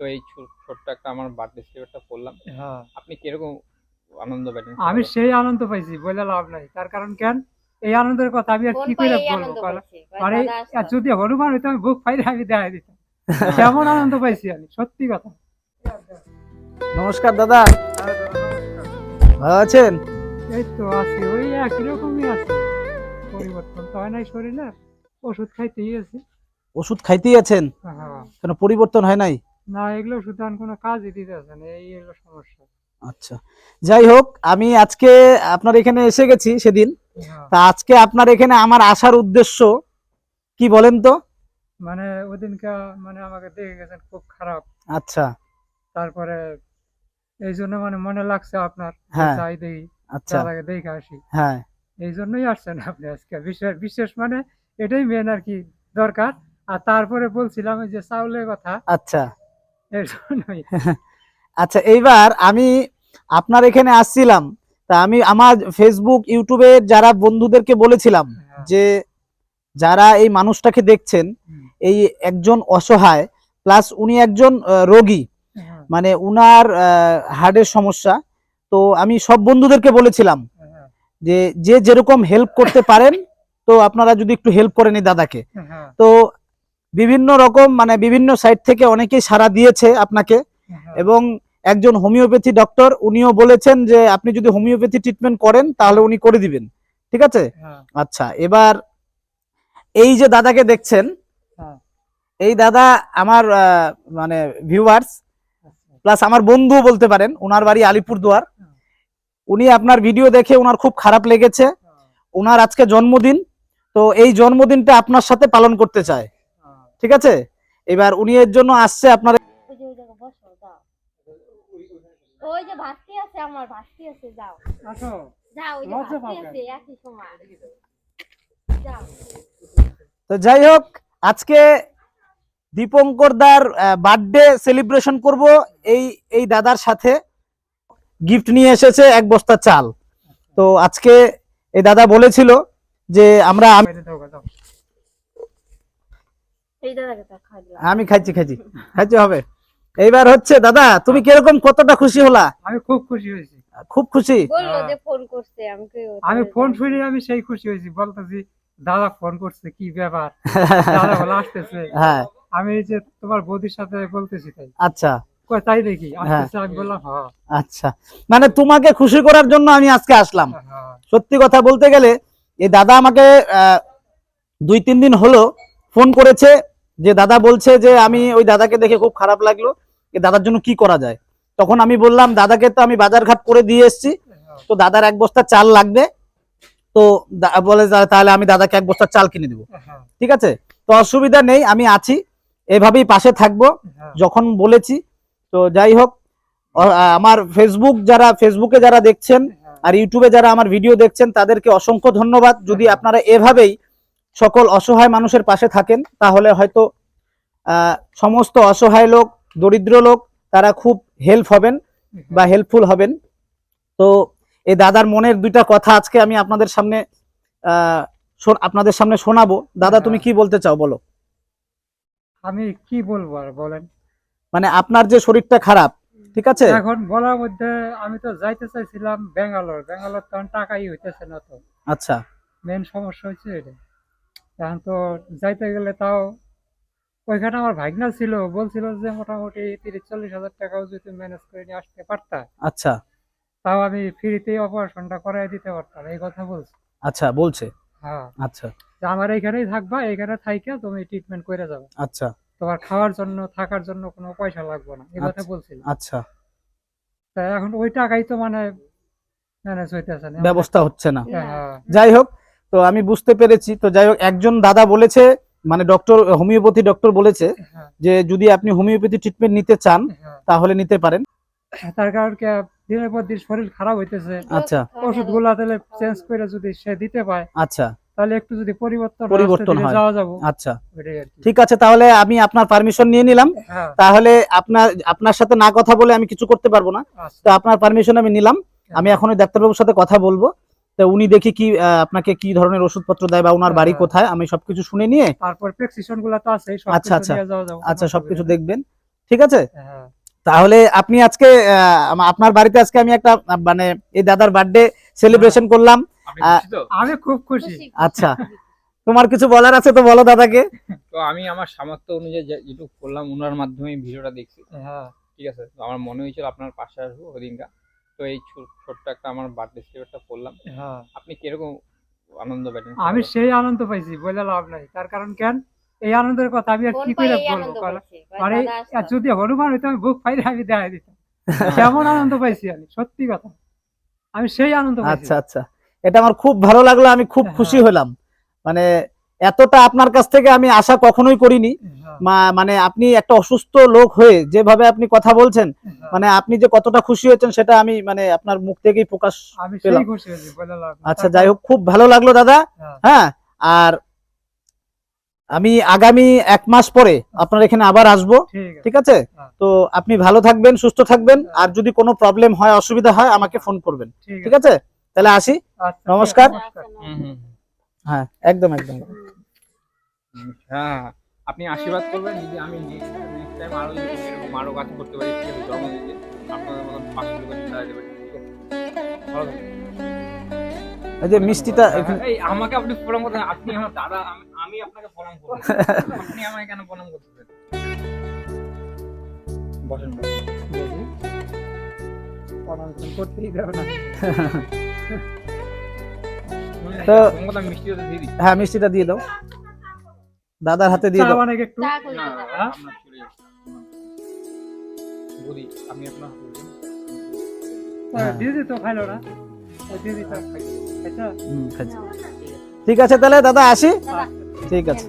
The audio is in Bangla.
তো এই ছোট্ট একটা আমার বার্থডে সেলিব্রেটটা করলাম। হ্যাঁ, আপনি কিরকম আনন্দ পেলেন আমি সেটা বলেন? সেই আনন্দ পাইছি বলে লাভ নাই। তার কারণ কেন, এই আনন্দের কথা আমি আর কোন কি পাই করে এই বলবো আনন্দ বলো। পাইছে মানে দাদা আসলো। যদি হনুমান হইতো আমি বুক ফাইলে আমি দেখাই দিতাম, কেমন আনন্দ পাইছি আমি, সত্যি কথা। নমস্কার দাদা, হ্যাঁ দাদা, নমস্কার। ভালো আছেন? এই তো আছি, ওই একই রকমই আছি, পরিবর্তন তো হয় নাই শরীরে, ওষুধ খাইতেই আছি। ওষুধ খাইতেই আছেন? হ্যাঁ, কেন পরিবর্তন হয় নাই? না এগুলো ওষুধ আর কোনো কাজই দিতেছে না, এই হলো সমস্যা। আচ্ছা, যাই হোক, আমি আজকে আপনার এখানে এসে গেছি সেদিন। হ্যাঁ, তা আজকে আপনার এখানে আমার আসার উদ্দেশ্য কি বলেন তো? মানে ওদিনকে মানে আমাকে দেখে গেছেন খুব খারাপ, আচ্ছা। তারপরে এই জন্য মানে মনে লাগছে আপনার, যে হ্যাঁ। যাই দেখি, আচ্ছা। তার আগে দেখে আসি। হ্যাঁ। এই জন্যই আসছেন আপনি আজকে, বিশেষ বিশেষ মানে এটাই মেন আর কি দরকার। আর তারপরে বলছিলাম ওই যে চাউলের কথা, আচ্ছা। এর জন্যই। আচ্ছা, এইবার আমি আপনার এখানে আসছিলাম। তা আমি আমার ফেসবুক ইউটিউবে যারা বন্ধুদেরকে বলেছিলাম হ্যাঁ, যে যারা এই মানুষটাকে দেখছেন, হুম, এই একজন অসহায় প্লাস উনি একজন রোগী, হ্যাঁ, মানে উনার হার্টের সমস্যা। তো আমি সব বন্ধুদেরকে বলেছিলাম হ্যাঁ, যে যে যেরকম হেল্প করতে পারেন, তো আপনারা যদি একটু হেল্প করেন এই দাদাকে। হ্যাঁ, তো বিভিন্ন রকম মানে বিভিন্ন সাইট থেকে অনেকেই সাড়া দিয়েছে আপনাকে, হ্যাঁ, এবং একজন হোমিওপ্যাথি ডক্টর উনিও বলেছেন যে আপনি যদি হোমিওপ্যাথি ট্রিটমেন্ট করেন তাহলে উনি করে দিবেন। ঠিক আছে। হ্যাঁ, আচ্ছা, এবার এই যে দাদাকে দেখছেন, হ্যাঁ, এই দাদা আমার মানে ভিউয়ার্স আচ্ছা, প্লাস আমার বন্ধু বলতে পারেন, ওনার বাড়ি আলিপুরদুয়ার। হ্যাঁ, উনি আপনার ভিডিও দেখে ওনার খুব খারাপ লেগেছে। হ্যাঁ, ওনার আজকে জন্মদিন, তো এই জন্মদিনটা আপনার সাথে পালন করতে চায়। হ্যাঁ। ঠিক আছে। এবার উনি এর জন্য আসছে আপনার। ওই যে ওই জায়গা বসো দাও। ওই যে ভাস্তি আছে, আমার ভাস্তি আছে, যাও আসো, যাও, ওই যে লজ্জা ভাস্তি পাও কেন? আছে একই সময়, যাও। তো যাই হোক, আজকে দীপঙ্কর দার বার্থডে সেলিব্রেশন করব এই এই দাদার সাথে। গিফট নিয়ে এসেছে এক বস্তা চাল। তো আজকে এই দাদা বলেছিল যে বাইরে দাও গো, দাও। এই দাদাকে তো খাই দিলাম। আমি খাইছি খাইছি খাইতে হবে। এইবার হচ্ছে দাদা, তুমি কিরকম কতটা খুশি হলা? আমি খুব খুশি হয়েছি। খুব খুশি? বললো যে ফোন করছে, আমি আমি ফোন শুনে আমি সেই খুশি হয়েছি, বলতেছি দাদা ফোন করছে, কি ব্যাপার, দাদা বলে আসতেছে। হ্যাঁ। আমি এই যে তোমার বৌদির সাথে বলতেছি তাই, আচ্ছা। কয় তাই দেখি হ্যাঁ। আসতেছে, আমি বললাম হ্যাঁ। আচ্ছা, মানে তোমাকে খুশি করার জন্য আমি আজকে আসলাম। হ্যাঁ, সত্যি কথা বলতে গেলে এই দাদা আমাকে 2-3 দিন হলো ফোন করেছে, যে দাদা বলছে যে আমি ওই দাদাকে দেখে খুব খারাপ লাগলো, এই দাদার জন্য কি করা যায়। তখন আমি বললাম দাদাকে তো আমি বাজার ঘাট করে দিয়ে এসেছি, তো দাদার এক বস্তা চাল লাগবে। তো বলে তাহলে আমি দাদাকে এক বস্তা চাল কিনে দিব। হ্যাঁ, ঠিক আছে, তো অসুবিধা নেই, আমি আছি, এভাবেই পাশে থাকবো হ্যাঁ, যখন বলেছি। তো যাই হোক, আমার ফেসবুকে যারা দেখছেন আর ইউটিউবে যারা আমার ভিডিও দেখছেন তাদেরকে অসংখ্য ধন্যবাদ। যদি আপনারা এভাবেই সকল অসহায় মানুষের পাশে থাকেন তাহলে হয়তো সমস্ত অসহায় লোক, দরিদ্র লোক, তারা খুব হেল্প হবেন বা হেল্পফুল হবেন। তো এই দাদার মনের দুইটা কথা আজকে আমি আপনাদের সামনে শোনাবো। দাদা, তুমি কি বলতে চাও বলো। আমি কি বলবো আর বলেন। মানে আপনার যে শরীরটা খারাপ, ঠিক আছে। এখন বলার মধ্যে আমি তো যাইতে চাইছিলাম ব্যাঙ্গালোর, ব্যাঙ্গালোর তখন টাকাই হইতেছে না তো, আচ্ছা। মেন সমস্যা হচ্ছে এটা। এখন তো যাইতে গেলে তাও ওইখানে আমার ভাগনা ছিল, বলছিল যে মোটামুটি 30-40 হাজার টাকাও যদি ম্যানেজ করে নিয়ে আসতে পারতা, আচ্ছা। তাও আমি ফ্রিতেই অপারেশনটা করাই দিতে পারতাম, এই কথা বলছি। আচ্ছা বলছে। হ্যাঁ, আচ্ছা। যে আমার এইখানেই থাকবা, এইখানে থাইকা তুমি ট্রিটমেন্ট করে যাবে, আচ্ছা। তোমার খাওয়ার জন্য থাকার জন্য কোনো পয়সা লাগবে না, এই কথা আচ্ছা। বলছিল। আচ্ছা। তা এখন ওই টাকাই তো মানে ম্যানেজ হইতেছে না, ব্যবস্থা হচ্ছে না। হ্যাঁ, যাই হোক, তো আমি বুঝতে পেরেছি। তো যাই হোক, একজন দাদা বলেছে, মানে ডক্টর, হোমিওপ্যাথি ডক্টর বলেছে হ্যাঁ, যে যদি আপনি হোমিওপ্যাথি ট্রিটমেন্ট নিতে চান হ্যাঁ। তাহলে নিতে পারেন। তার কারণ কি, দিনের পর দিন শরীর খারাপ হইতেছে, আচ্ছা। ওষুধ গুলা তাহলে চেঞ্জ করে যদি সে দিতে পায়, আচ্ছা। তাহলে একটু যদি পরিবর্তন হয়। যাওয়া যাবো, আচ্ছা, ওইটাই আর কি। ঠিক আছে, তাহলে আমি আপনার পারমিশন নিয়ে নিলাম। হ্যাঁ, তাহলে আপনার সাথে না কথা বলে আমি কিছু করতে পারবো না। আচ্ছা। তো আপনার পারমিশন আমি নিলাম। আমি এখন ওই ডাক্তারবাবুর সাথে কথা বলবো। তো উনি দেখি কি আপনাকে কি ধরনের ওষুধপত্র দেয় বা ওনার বাড়ি কোথায়, আমি সবকিছু শুনে নিয়ে তারপর প্রেসক্রিপশন গুলা তো আছে, আচ্ছা। আচ্ছা। নিয়ে যাওয়া যাবে, আচ্ছা, সবকিছু দেখবেন। ঠিক আছে? হ্যাঁ তাহলে আপনি আজকে আপনার বাড়িতে আজকে আমি একটা মানে এই দাদার বার্থডে সেলিব্রেশন করলাম। আপনি খুশি তো? আমি খুব খুশি। খুশি। আচ্ছা, তোমার কিছু বলার আছে তো বলো দাদাকে। তো আমি আমার সামর্থ্য অনুযায়ী যেটুকু করলাম ওনার মাধ্যমে ভিডিওটা দেখছি, হ্যাঁ ঠিক আছে? তো আমার মনে হয়েছিল আপনার পাশে আসবো ওদিনটা, তো এই ছোট্ট একটা আমার বার্থডে সেলিব্রেটটা করলাম। হ্যাঁ আপনি কিরকম আনন্দ পেলেন? আমি সেই আনন্দ পাইছি, বলে লাভ নাই। তার কারণ কেন, এই আনন্দের কথা আমি আর কোন কি পাই করে এই বলবো? আনন্দ কারণ পাইছে? আরে দাদা আসতো। যদি হনুমান হইতো আমি বুক পাইলে আমি দেখাই দিতাম কেমন আনন্দ পাইছি আমি, সত্যি কথা। আমি সেই আনন্দ পাইছি। আচ্ছা আচ্ছা, এটা আমার খুব ভালো লাগলো, আমি খুব খুশি হলাম। মানে এতটা আপনার কাছ থেকে আমি আশা কখনোই করিনি। হ্যাঁ, মানে আপনি একটা অসুস্থ লোক হয়ে যেভাবে আপনি কথা বলছেন, হ্যাঁ। মানে আপনি যে কতটা খুশি হয়েছেন সেটা আমি মানে আপনার মুখ থেকেই প্রকাশ আমি পেলাম। সেই খুশি হয়েছি, বলে লাভ নাই। আচ্ছা, যাই হোক, খুব ভালো লাগলো দাদা। হ্যাঁ, হ্যাঁ, আর আমি আগামী 1 মাস পরে আপনার এখানে আবার আসবো, ঠিক আছে। ঠিক আছে? হ্যাঁ। তো আপনি ভালো থাকবেন, সুস্থ থাকবেন, আর যদি কোনো প্রবলেম হয়, অসুবিধা হয়, আমাকে ফোন করবেন, ঠিক আছে? তাহলে আসি। আচ্ছা, নমস্কার। আচ্ছা, হ্যাঁ, একদম একদম। হ্যাঁ, আপনি আশীর্বাদ করবেন যদি আমি নেক্সট টাইম আরো যদি এরকম আরো কাজ করতে পারি, ঠিক আছে? জন্মদিনে আপনাদের মতন 500 লোকের সাহায্য করতে পারি, ঠিক আছে? ভালো থাকবেন। এই যে মিষ্টিটা এখানে এই আমাকে আপনি প্রণাম করতেন, আপনি আমার দাদা, আমি আপনাকে প্রণাম করব। আপনি আমাকে কেন প্রণাম করতেছেন? বসেন বসেন। দেখি। পড়াশোনা করতেই দেবে না। তো- তোমাকে আমি মিষ্টি দিয়ে দিই। হ্যাঁ, মিষ্টিটা দিয়ে দাও, দাদার হাতে দিয়ে চা দাও। বানাই একটু। চা করে না, দাও। হ্যাঁ? আপনার চলে যাচ্ছে। বলি, আমি আপনার হাতে দিই। দিদি তো খাইলো না, দিদি তো খাইছো? খাচ্ছি। ঠিক আছে, তাহলে দাদা আসি। দাদা, ঠিক আছে।